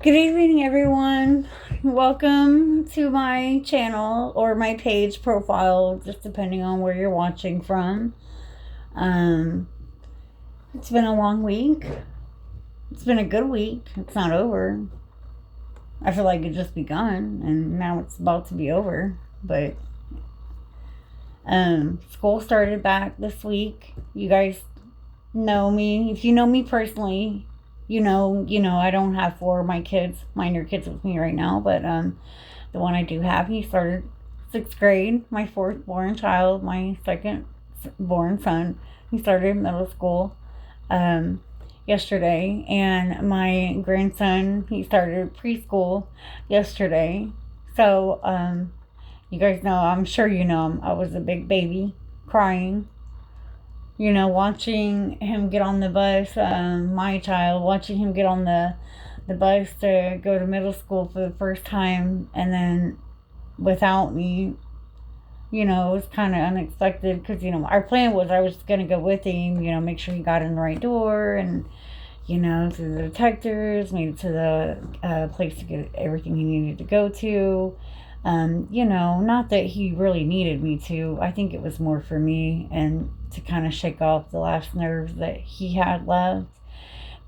Good evening, everyone. Welcome to my channel or my page profile, just depending on where you're watching from. Um, it's been a long week. It's been a good week. It's not over. I feel like it just begun, and now it's about to be over. But school started back this week. You guys know me. If you know me personally, you know, I don't have four of my kids, minor kids with me right now, but the one I do have, he started sixth grade. My fourth born child, my second born son, he started middle school um, yesterday, and my grandson, he started preschool yesterday. So you guys know, I'm sure you know, I was a big baby crying, watching him get on the bus, my child, watching him get on the bus to go to middle school for the first time, and then without me, it was kind of unexpected because, our plan was I was going to go with him, make sure he got in the right door and, through the detectors, made it to the place to get everything he needed to go to. Not that he really needed me to. I think it was more for me and to kind of shake off the last nerves that he had left.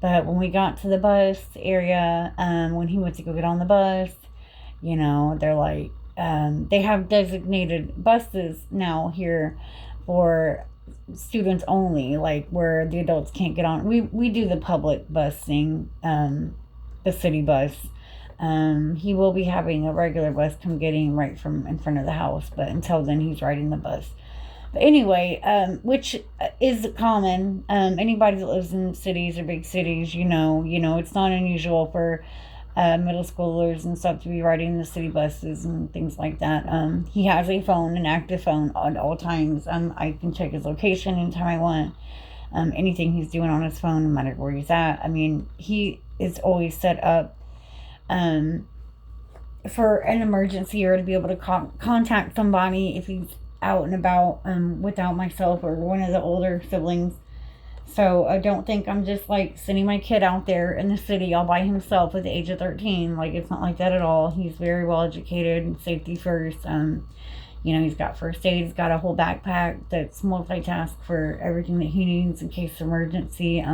But when we got to the bus area, when he went to go get on the bus, they're like, they have designated buses now here for students only, like where the adults can't get on. We do the public bus thing, the city bus. He will be having a regular bus come get him right from in front of the house, but until then, he's riding the bus. But anyway, which is common. Anybody that lives in cities or big cities, it's not unusual for middle schoolers and stuff to be riding the city buses and things like that. He has a phone, an active phone at all times. I can check his location anytime I want. Anything he's doing on his phone, no matter where he's at. I mean, he is always set up um, for an emergency or to be able to contact somebody if he's out and about without myself or one of the older siblings. So I don't think I'm just like sending my kid out there in the city all by himself at the age of 13. Like, it's not like that at all. He's very well educated and safety first. He's got first aid. He's got a whole backpack that's multitask for everything that he needs in case of emergency.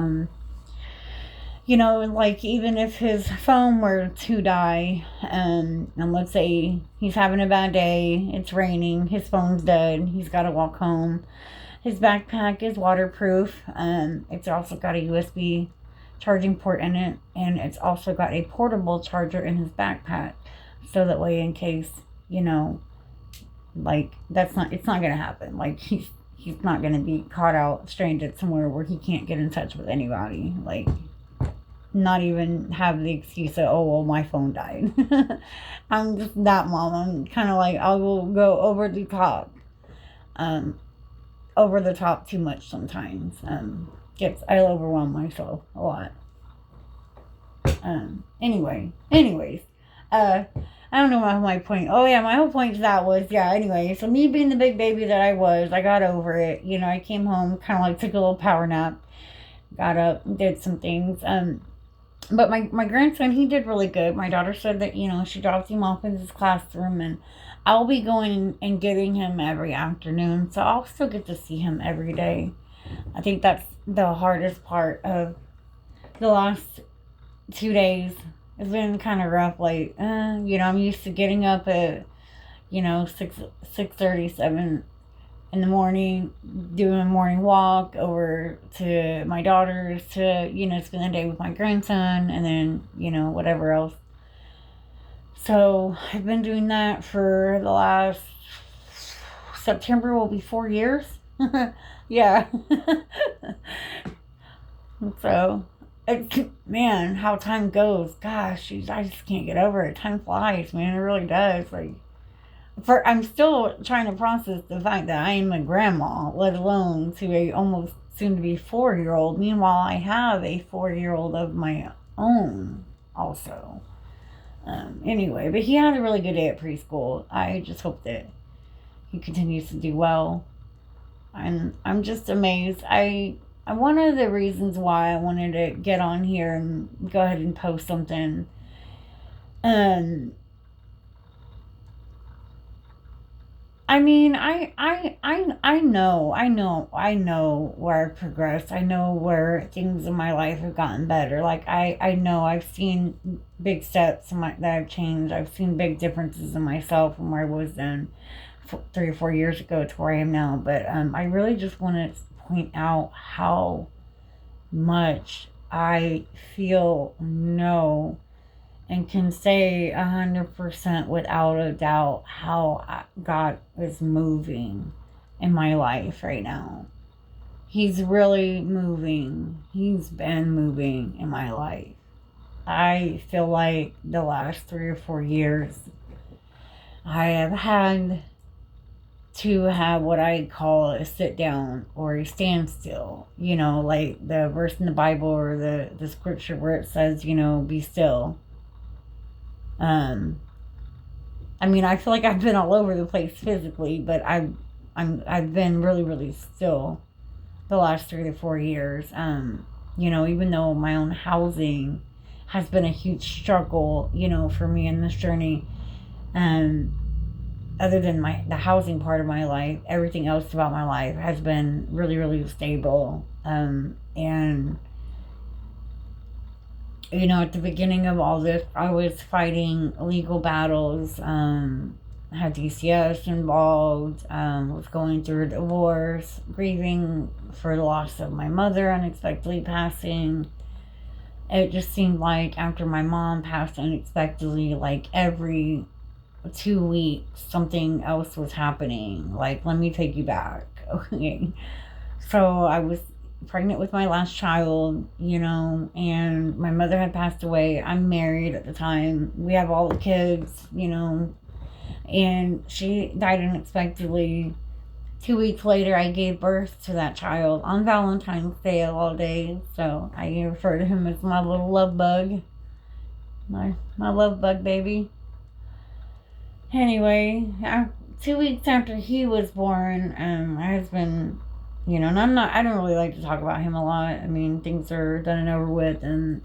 Like, even if his phone were to die, and let's say he's having a bad day, it's raining, his phone's dead, he's got to walk home. His backpack is waterproof. It's also got a USB charging port in it, and it's also got a portable charger in his backpack. So that way, in case, like, it's not gonna happen. Like, he's not gonna be caught out stranded somewhere where he can't get in touch with anybody. Like, not even have the excuse of, oh, well, my phone died. I'm just that mom. I'm kind of like, I will go um, over the top too much sometimes. I'll overwhelm myself a lot. Anyways, uh, I don't know my point. Oh yeah, my whole point to that was, yeah. Anyway, so me being the big baby that I was, I got over it. I came home, kind of like took a little power nap, got up, did some things. But my grandson, he did really good. My daughter said that, she dropped him off in his classroom, and I'll be going and getting him every afternoon. So I'll still get to see him every day. I think that's the hardest part of the last 2 days. It's been kind of rough. Like, I'm used to getting up at, 6:37 in the morning, doing a morning walk over to my daughter's to, spend the day with my grandson, and then, whatever else. So I've been doing that for the last September will be 4 years. Yeah. So, man, how time goes. Gosh, I just can't get over it. Time flies, man. It really does. Like, I'm still trying to process the fact that I am a grandma, let alone to a almost soon to be 4-year old. Meanwhile, I have a 4-year old of my own also. Anyway, but he had a really good day at preschool. I just hope that he continues to do well. And I'm just amazed. One of the reasons why I wanted to get on here and go ahead and post something Um, I mean, I know where I've progressed. I know where things in my life have gotten better. Like I know I've seen big steps that I've changed. I've seen big differences in myself from where I was then 3 or 4 years ago to where I am now. But I really just want to point out how much I feel no and can say 100% without a doubt how God is moving in my life right now. He's really moving. He's been moving in my life. I feel like the last 3 or 4 years, I have had to have what I call a sit down or a standstill. You know, like the verse in the Bible or the scripture where it says, be still. Um, I mean, I feel like I've been all over the place physically, but I've been really, really still the last 3 to 4 years. Even though my own housing has been a huge struggle, for me in this journey. Um, Other than the housing part of my life, everything else about my life has been really, really stable. And at the beginning of all this, I was fighting legal battles, had DCS involved, was going through a divorce, grieving for the loss of my mother unexpectedly passing. It just seemed like after my mom passed unexpectedly, like every 2 weeks, something else was happening. Like, let me take you back. Okay. So I was pregnant with my last child, and my mother had passed away. I'm married at the time. We have all the kids, and she died unexpectedly. 2 weeks later, I gave birth to that child on Valentine's Day of all days. So I refer to him as my little love bug, my love bug baby. Anyway, 2 weeks after he was born, my husband, and I don't really like to talk about him a lot. I mean, things are done and over with, and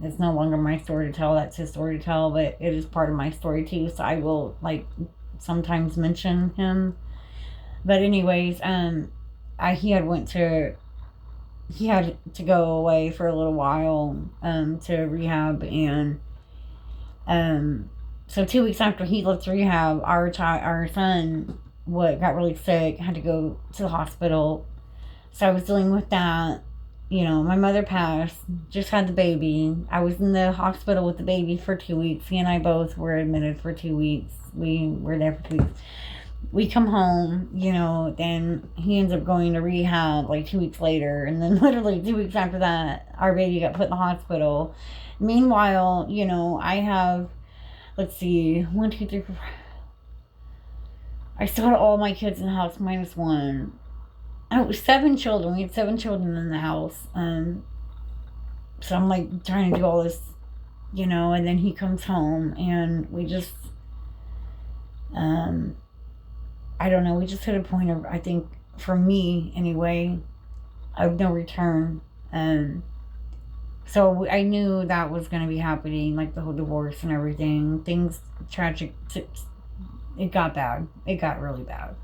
it's no longer my story to tell. That's his story to tell, but it is part of my story too. So I will sometimes mention him. But anyways, he had to go away for a little while, to rehab, and so 2 weeks after he left rehab, our son, got really sick, had to go to the hospital. So I was dealing with that. My mother passed, just had the baby. I was in the hospital with the baby for 2 weeks. He and I both were admitted for 2 weeks. We were there for 2 weeks. We come home, then he ends up going to rehab like 2 weeks later. And then literally 2 weeks after that, our baby got put in the hospital. Meanwhile, I have, let's see, 1, 2, 3, 4. I still had all my kids in the house minus one. It was 7 children. We had 7 children in the house. So I'm trying to do all this, and then he comes home and we just, I don't know, we just hit a point of, I think, for me anyway, of no return. So I knew that was going to be happening, like the whole divorce and everything. Things tragic. It got bad. It got really bad.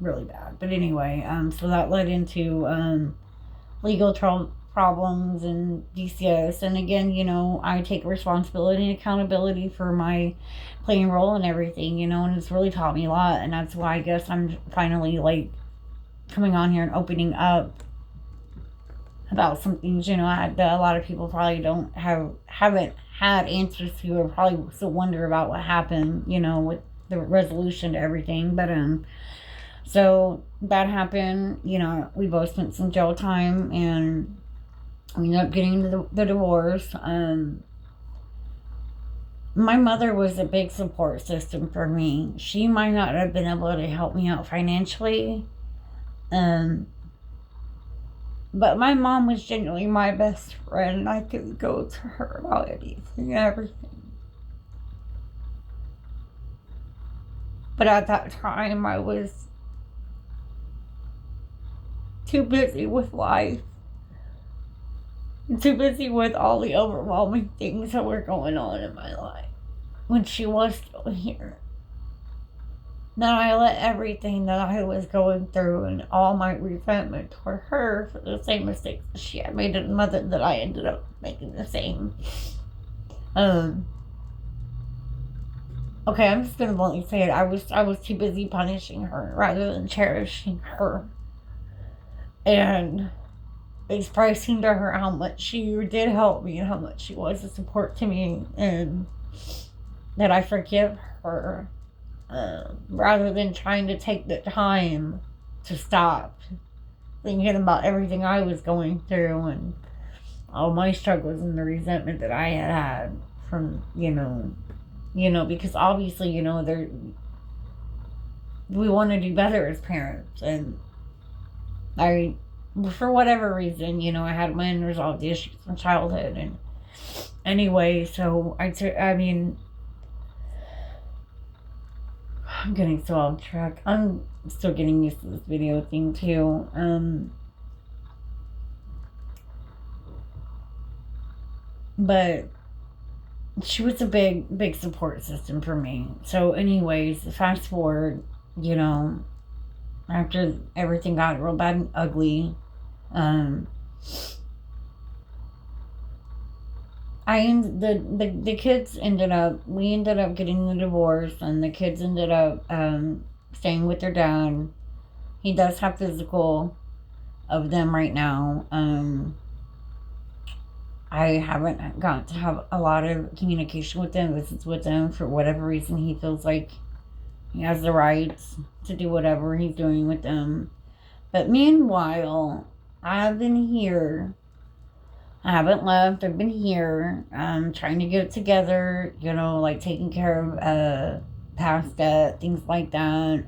Really bad. But anyway, so that led into legal problems and DCS. And again, I take responsibility and accountability for my playing role and everything, and it's really taught me a lot. And that's why I guess I'm finally coming on here and opening up about some things, that a lot of people probably haven't had answers to, or probably still wonder about what happened, with the resolution to everything. But so that happened. We both spent some jail time, and we ended up getting the divorce. My mother was a big support system for me. She might not have been able to help me out financially, but my mom was genuinely my best friend, and I could go to her about anything and everything. But at that time, I was too busy with life, and too busy with all the overwhelming things that were going on in my life. when she was still here, that I let everything that I was going through and all my resentment toward her for the same mistakes that she had made as a mother, that I ended up making the same. Okay, I'm just gonna bluntly say it. I was too busy punishing her rather than cherishing her and expressing to her how much she did help me and how much she was a support to me, and that I forgive her, rather than trying to take the time to stop thinking about everything I was going through and all my struggles and the resentment that I had from, because obviously, we want to do better as parents, and for whatever reason, I had my unresolved issues from childhood, and anyway, so I'm getting so off track. I'm still getting used to this video thing too. But she was a big support system for me. So anyways, fast forward, after everything got real bad and ugly, the kids we ended up getting the divorce, and the kids ended up staying with their dad. He does have physical of them right now. I haven't got to have a lot of communication with them, visits with them, for whatever reason. He feels like he has the rights to do whatever he's doing with them. But meanwhile, I've been here. I haven't left. I've been here, trying to get it together, like taking care of past debt, things like that,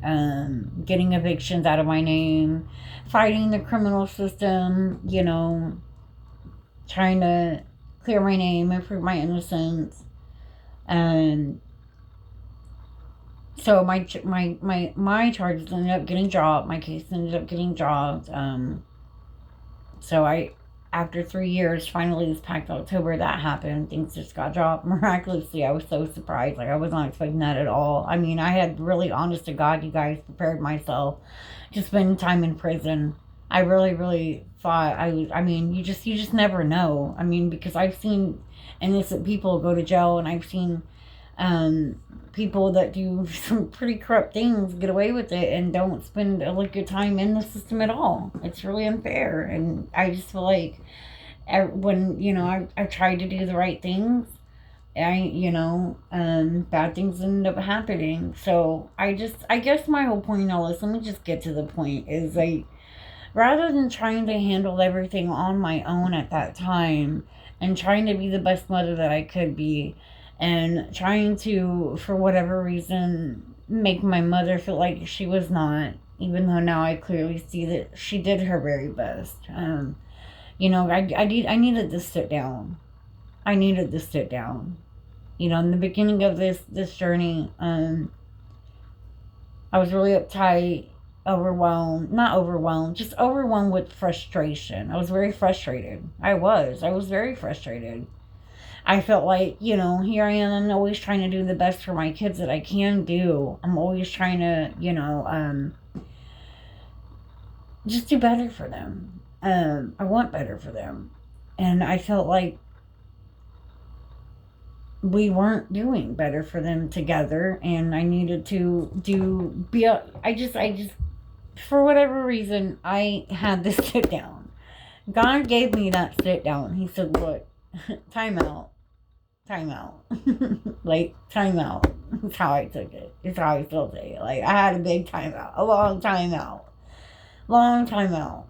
getting evictions out of my name, fighting the criminal system, trying to clear my name and prove my innocence. And so my charges ended up getting dropped. My case ended up getting dropped. So after 3 years, finally this past October, that happened. Things just got dropped miraculously. I was so surprised. I was not expecting that at all. I had really, honest to God, you guys, prepared myself to spend time in prison. I really, really thought you just never know. Because I've seen innocent people go to jail, and I've seen people that do some pretty corrupt things get away with it and don't spend a good time in the system at all. It's really unfair, and I just feel like when I've tried to do the right things, bad things end up happening. So I guess my whole point in all this, let me just get to the point, is rather than trying to handle everything on my own at that time and trying to be the best mother that I could be, and trying to, for whatever reason, make my mother feel like she was not, even though now I clearly see that she did her very best. I needed to sit down. I needed to sit down. In the beginning of this journey, I was really uptight, not overwhelmed, just overwhelmed with frustration. I was very frustrated. I was very frustrated. I felt like, here I am, I'm always trying to do the best for my kids that I can do. I'm always trying to, just do better for them. I want better for them. And I felt like we weren't doing better for them together, and I needed to I just, for whatever reason, I had this sit down. God gave me that sit down. He said, look, time out. Time out. Time out. That's how I took it. It's how I still take it. I had a big time out. A long time out. Long time out.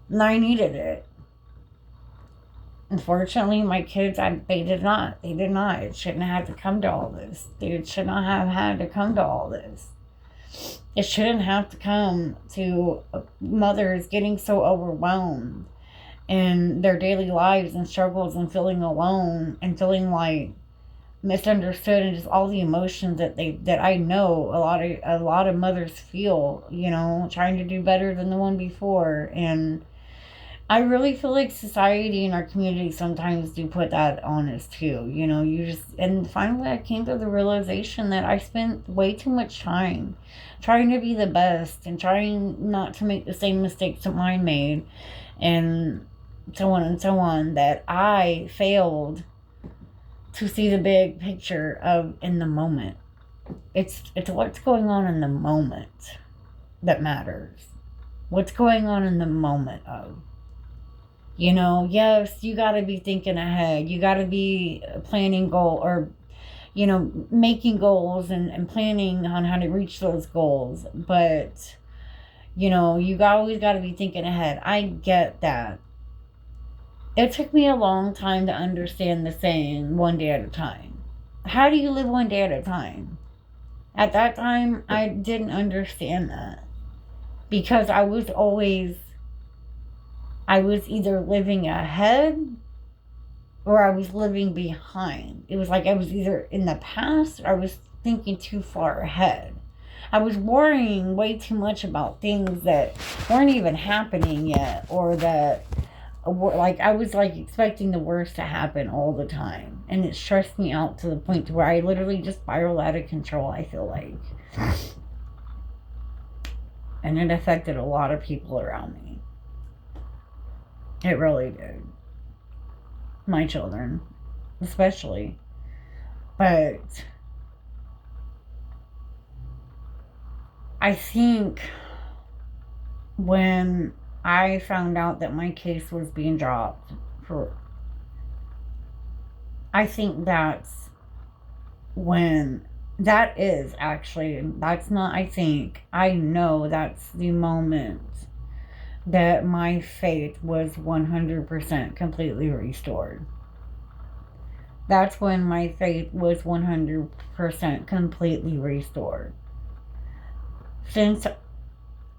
And I needed it. Unfortunately, my kids, they did not. They did not. It shouldn't have had to come to all this. It should not have had to come to all this. It shouldn't have to come to mothers getting so overwhelmed in their daily lives and struggles, and feeling alone, and feeling like misunderstood, and just all the emotions that I know a lot of mothers feel, trying to do better than the one before. And I really feel like society and our community sometimes do put that on us too. You know, you just, and finally I came to the realization that I spent way too much time trying to be the best and trying not to make the same mistakes that mine made, and so on, that I failed to see the big picture of in the moment. It's what's going on in the moment that matters. What's going on in the moment of. You know, yes, you got to be thinking ahead. You got to be planning goal, or, you know, making goals and planning on how to reach those goals. But, you know, always got to be thinking ahead. I get that. It took me a long time to understand the saying, one day at a time. How do you live one day at a time? At that time, I didn't understand that. Because I was either living ahead or I was living behind. It was like I was either in the past or I was thinking too far ahead. I was worrying way too much about things that weren't even happening yet, or that, like, I was like expecting the worst to happen all the time, and it stressed me out to the point to where I literally just spiraled out of control, I feel like. And it affected a lot of people around me. It really did. My children, especially. But I think when I found out that my case was being dropped I think that's when, that's not, I know that's the moment that my faith was 100% completely restored. That's when my faith was 100% completely restored. Since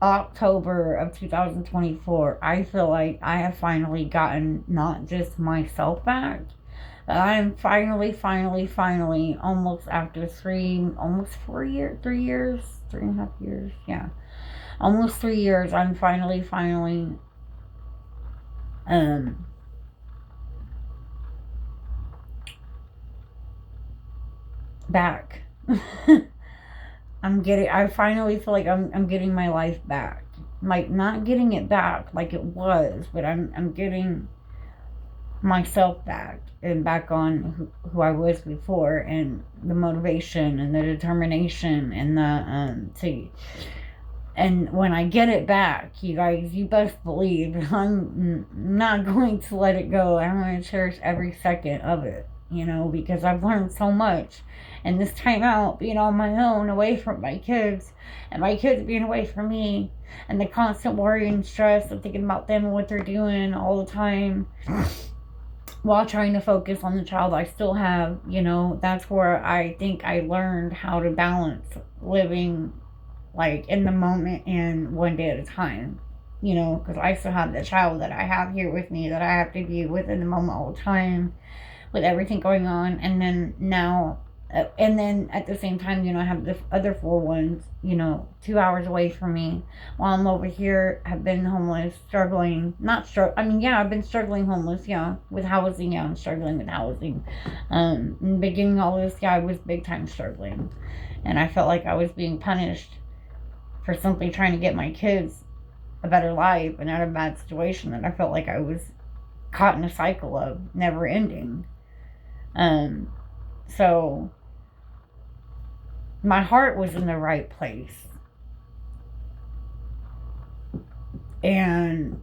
October of 2024, I feel like I have finally gotten not just myself back, but I am finally, almost after almost 3.5 years, yeah. Almost 3 years, I'm finally, back. I finally feel like I'm getting my life back. Like, not getting it back like it was, but I'm getting myself back, and back on who I was before, and the motivation and the determination and the and when I get it back, you guys, you best believe I'm not going to let it go. I'm going to cherish every second of it, you know, because I've learned so much. And this time out, being on my own, away from my kids, and my kids being away from me, and the constant worry and stress of thinking about them and what they're doing all the time, while trying to focus on the child I still have, you know, that's where I think I learned how to balance living, like, in the moment and one day at a time, you know, because I still have the child that I have here with me that I have to be with in the moment all the time, with everything going on. And then now, and then at the same time, you know, I have the other 4 ones, you know, 2 hours away from me, while I'm over here, have been homeless, struggling, I've been struggling homeless, yeah, with housing, yeah, I'm struggling with housing. In the beginning of all this, yeah, I was big time struggling, and I felt like I was being punished for simply trying to get my kids a better life and out of a bad situation that I felt like I was caught in a cycle of never ending. So my heart was in the right place. And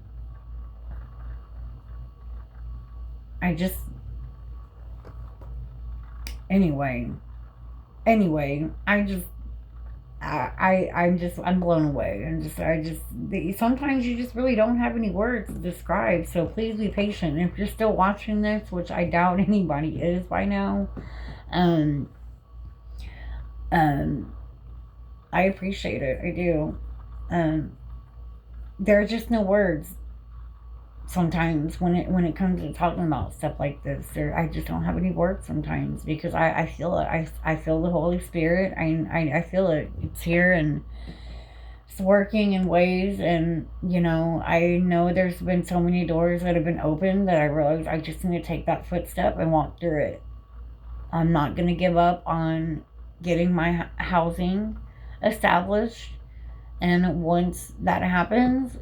I just, anyway, I'm blown away. Sometimes you just really don't have any words to describe. So please be patient. And if you're still watching this, which I doubt anybody is by now, I appreciate it. I do. There are just no words sometimes when it comes to talking about stuff like this. I just don't have any words sometimes, because I feel it. I feel the Holy Spirit. I feel it. It's here. And it's working in ways, and I know there's been so many doors that have been opened that I realized I just need to take that footstep and walk through it. I'm not going to give up on getting my housing established, and once that happens,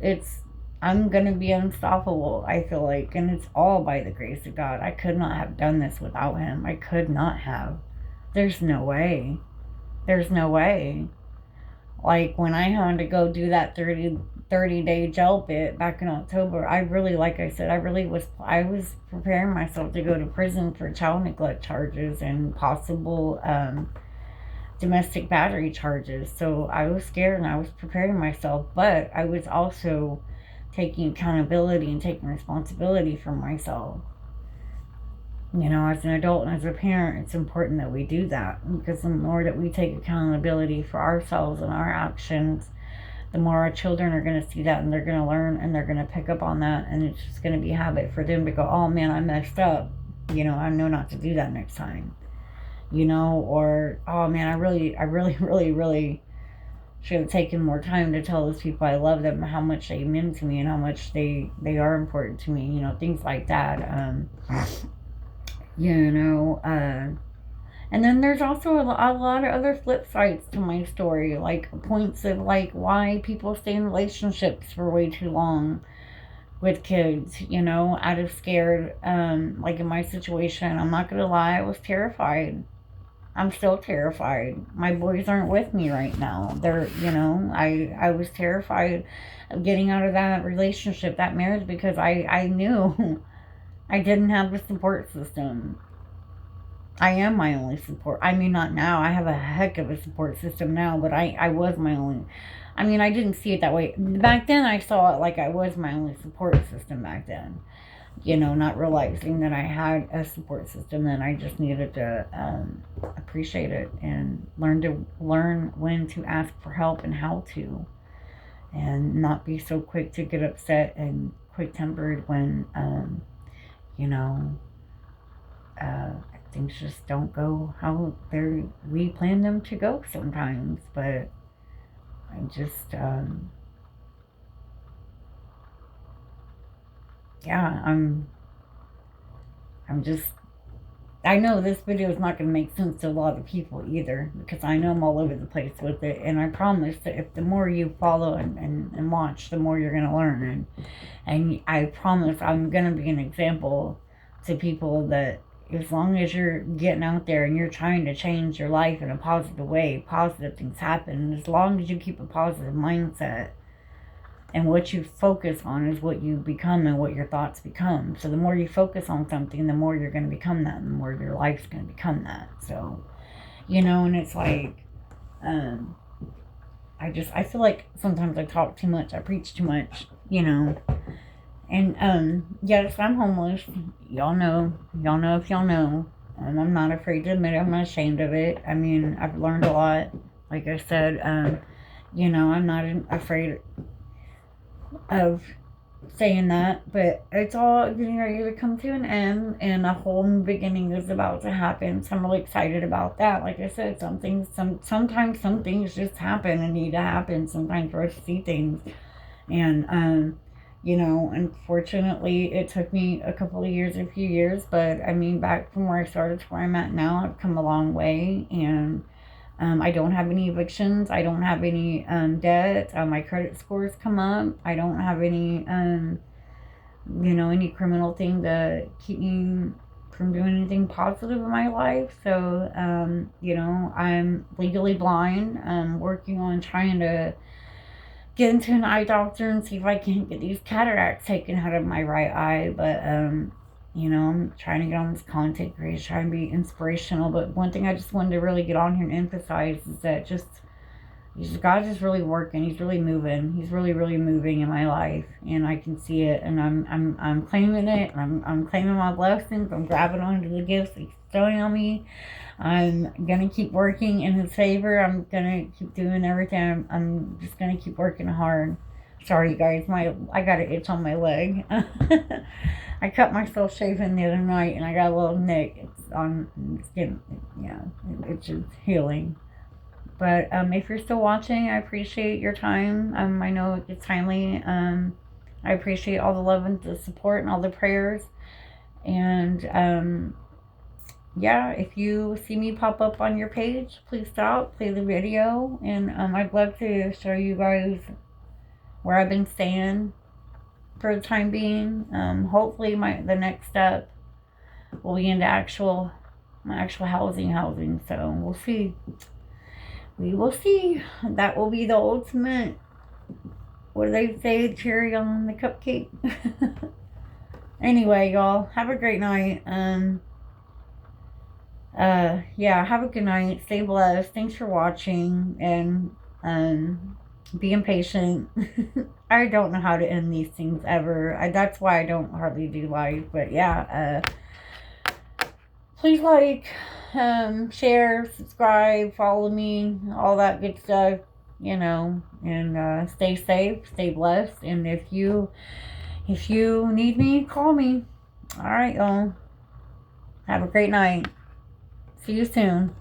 I'm going to be unstoppable, I feel like, and it's all by the grace of God. I could not have done this without him. I could not have. There's no way. There's no way. Like, when I had to go do that 30-day jail bit back in October, I really, like I said, I was preparing myself to go to prison for child neglect charges and possible domestic battery charges. So I was scared and I was preparing myself, but I was also taking accountability and taking responsibility for myself. As an adult and as a parent, it's important that we do that, because the more that we take accountability for ourselves and our actions, the more our children are going to see that, and they're going to learn, and they're going to pick up on that, and it's just going to be a habit for them to go, oh man, I messed up. I know not to do that next time. Or, oh man, I really, really should have taken more time to tell those people I love them, how much they mean to me, and how much they are important to me, things like that. And then there's also a lot of other flip sides to my story, like points of like why people stay in relationships for way too long with kids, out of scared. Like in my situation, I'm not gonna lie, I was terrified. I'm still terrified. My boys aren't with me right now. I was terrified of getting out of that relationship, that marriage, because I knew I didn't have the support system. I am my only support. I mean, not now. I have a heck of a support system now, but I was my only. I mean, I didn't see it that way. Back then, I saw it like I was my only support system back then. Not realizing that I had a support system, then I just needed to appreciate it and learn when to ask for help and how to, and not be so quick to get upset and quick tempered when, you know, things just don't go how we plan them to go sometimes. But I just, yeah, I'm just, I know this video is not going to make sense to a lot of people either, because I know I'm all over the place with it, and I promise that if the more you follow and watch, the more you're going to learn, and I promise I'm going to be an example to people that as long as you're getting out there and you're trying to change your life in a positive way, positive things happen, and as long as you keep a positive mindset, and what you focus on is what you become and what your thoughts become. So the more you focus on something, the more you're going to become that, and the more your life's going to become that. So, and it's like, I feel like sometimes I talk too much, I preach too much, and, yes, I'm homeless. Y'all know if y'all know. And I'm not afraid to admit it. I'm not ashamed of it. I mean, I've learned a lot. Like I said, I'm not afraid of saying that, but it's all getting ready to come to an end, and a whole new beginning is about to happen. So I'm really excited about that. Like I said, sometimes some things just happen and need to happen sometimes for us to see things. And unfortunately it took me a few years, but I mean, back from where I started to where I'm at now, I've come a long way. And I don't have any evictions. I don't have any debt. My credit scores come up. I don't have any, any criminal thing to keep me from doing anything positive in my life. So, I'm legally blind. I'm working on trying to get into an eye doctor and see if I can get these cataracts taken out of my right eye. But, I'm trying to get on this content creator, trying to be inspirational. But one thing I just wanted to really get on here and emphasize is that God's just really working. He's really moving. He's really, really moving in my life, and I can see it. And I'm claiming it. I'm claiming my blessings. I'm grabbing onto the gifts He's throwing on me. I'm gonna keep working in His favor. I'm gonna keep doing everything. I'm just gonna keep working hard. Sorry, you guys. I got an itch on my leg. I cut myself shaving the other night, and I got a little nick. It's getting, it's just healing. But if you're still watching, I appreciate your time. I know it's timely. I appreciate all the love and the support and all the prayers. And yeah, if you see me pop up on your page, please stop, play the video, and I'd love to show you guys where I've been staying for the time being. Hopefully, the next step will be into my actual housing. So we'll see. We will see. That will be the ultimate. What do they say? Cherry on the cupcake. Anyway, y'all, have a great night. Yeah, have a good night. Stay blessed. Thanks for watching, and being patient. I don't know how to end these things ever. That's why I don't hardly do live. But yeah, please like, share, subscribe, follow me, all that good stuff. And stay safe, stay blessed. And if you need me, call me. All right, y'all. Have a great night. See you soon.